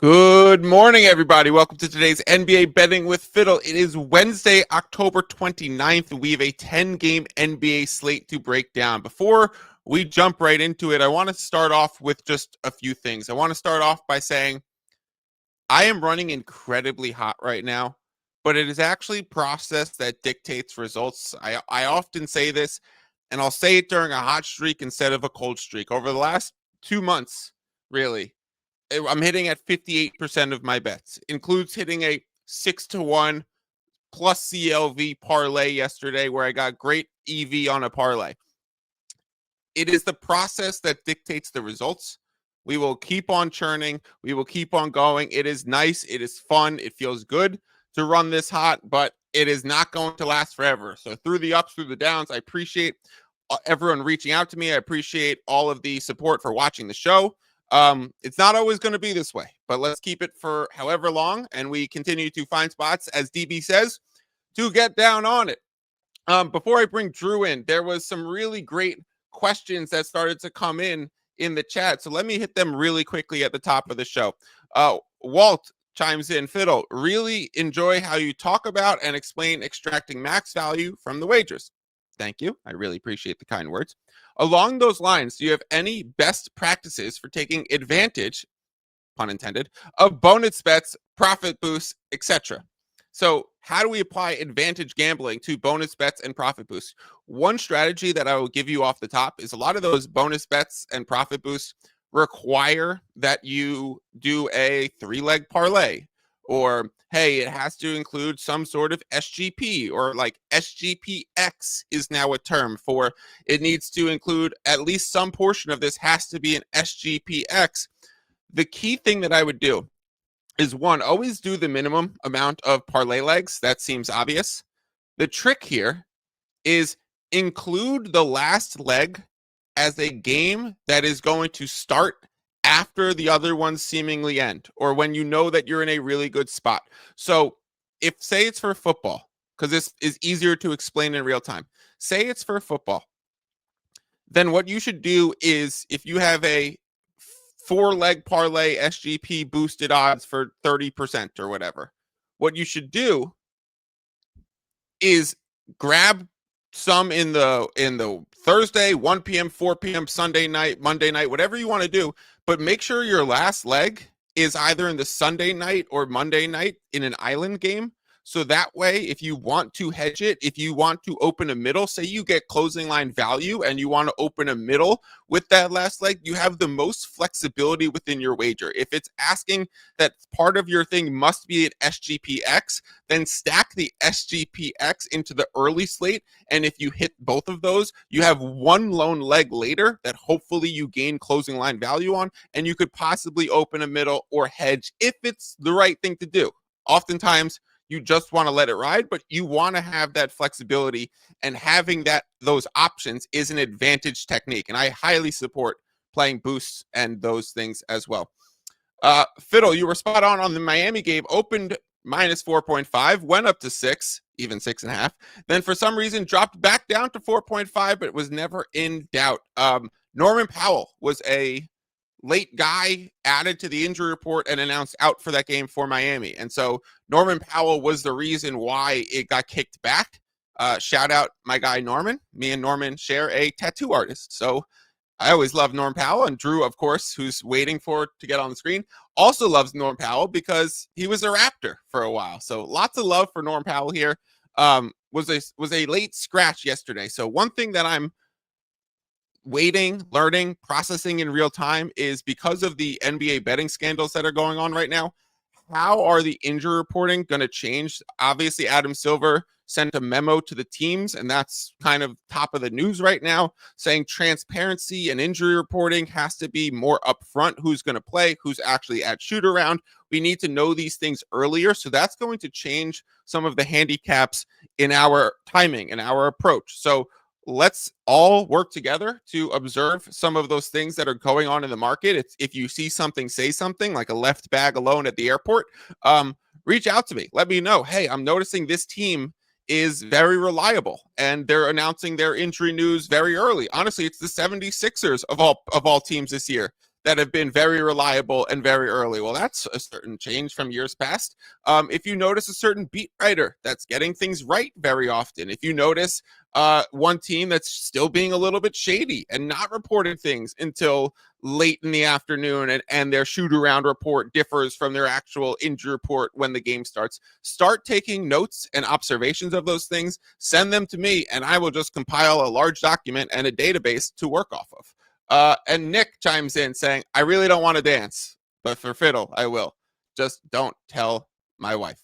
Good morning, everybody. Welcome to today's NBA Betting with Fiddle. It is Wednesday, October 29th. We have a 10-game NBA slate to break down. Before we jump right into it, I want to start off with just a few things. I want to start off by saying I am running incredibly hot right now, but it is actually process that dictates results. I often say this, and I'll say it during a hot streak instead of a cold streak. Over the last 2 months, really, I'm hitting at 58% of my bets. Includes hitting a 6-1 plus CLV parlay yesterday where I got great EV on a parlay. It is the process that dictates the results. We will keep on churning. We will keep on going. It is nice. It is fun. It feels good to run this hot, but it is not going to last forever. So through the ups, through the downs, I appreciate everyone reaching out to me. I appreciate all of the support for watching the show. It's not always going to be this way, but let's keep it for however long, and we continue to find spots, as DB says, to get down on it. Before I bring Drew in, there was some really great questions that started to come in the chat, so let me hit them really quickly at the top of the show. Walt chimes in, Fiddle, really enjoy how you talk about and explain extracting max value from the wagers. Thank you. I really appreciate the kind words. Along those lines, do you have any best practices for taking advantage, pun intended, of bonus bets, profit boosts, etc.? So how do we apply advantage gambling to bonus bets and profit boosts? One strategy that I will give you off the top is a lot of those bonus bets and profit boosts require that you do a 3-leg parlay, or hey, it has to include some sort of SGP, or like SGPX is now a term for it needs to include at least some portion of this has to be an SGPX. The key thing that I would do is, one, always do the minimum amount of parlay legs. That seems obvious. The trick here is include the last leg as a game that is going to start after the other ones seemingly end, or when you know that you're in a really good spot. So if, say it's for football, because this is easier to explain in real time. Say it's for football. Then what you should do is, if you have a 4-leg parlay SGP boosted odds for 30% or whatever, what you should do is grab some in the Thursday, 1 p.m., 4 p.m., Sunday night, Monday night, whatever you want to do, but make sure your last leg is either in the Sunday night or Monday night in an island game. So that way, if you want to hedge it, if you want to open a middle, say you get closing line value and you want to open a middle with that last leg, you have the most flexibility within your wager. If it's asking that part of your thing must be an SGPX, then stack the SGPX into the early slate. And if you hit both of those, you have one lone leg later that hopefully you gain closing line value on, and you could possibly open a middle or hedge if it's the right thing to do. Oftentimes, you just want to let it ride, but you want to have that flexibility, and having those options is an advantage technique. And I highly support playing boosts and those things as well. Fiddle, you were spot on the Miami game. Opened minus 4.5, went up to 6, even 6.5. Then for some reason dropped back down to 4.5, but it was never in doubt. Norman Powell was a late guy added to the injury report and announced out for that game for Miami. And so Norman Powell was the reason why it got kicked back. Shout out my guy Norman. Me and Norman share a tattoo artist. So I always love Norm Powell, and Drew, of course, who's waiting to get on the screen, also loves Norm Powell because he was a Raptor for a while. So lots of love for Norm Powell here. Was a late scratch yesterday. So one thing that I'm waiting, learning, processing in real time is, because of the NBA betting scandals that are going on right now, how are the injury reporting going to change? Obviously, Adam Silver sent a memo to the teams, and that's kind of top of the news right now, saying transparency and injury reporting has to be more upfront. Who's going to play? Who's actually at shoot around? We need to know these things earlier. So that's going to change some of the handicaps in our timing and our approach. So let's all work together to observe some of those things that are going on in the market. It's, if you see something, say something, like a left bag alone at the airport, reach out to me. Let me know, hey, I'm noticing this team is very reliable and they're announcing their injury news very early. Honestly, it's the 76ers of all teams this year that have been very reliable and very early. Well, that's a certain change from years past. If you notice a certain beat writer that's getting things right very often, if you notice one team that's still being a little bit shady and not reporting things until late in the afternoon, and their shoot around report differs from their actual injury report when the game starts, start taking notes and observations of those things, send them to me, and I will just compile a large document and a database to work off of. And Nick chimes in saying, I really don't want to dance, but for fiddle, I will. Just don't tell my wife.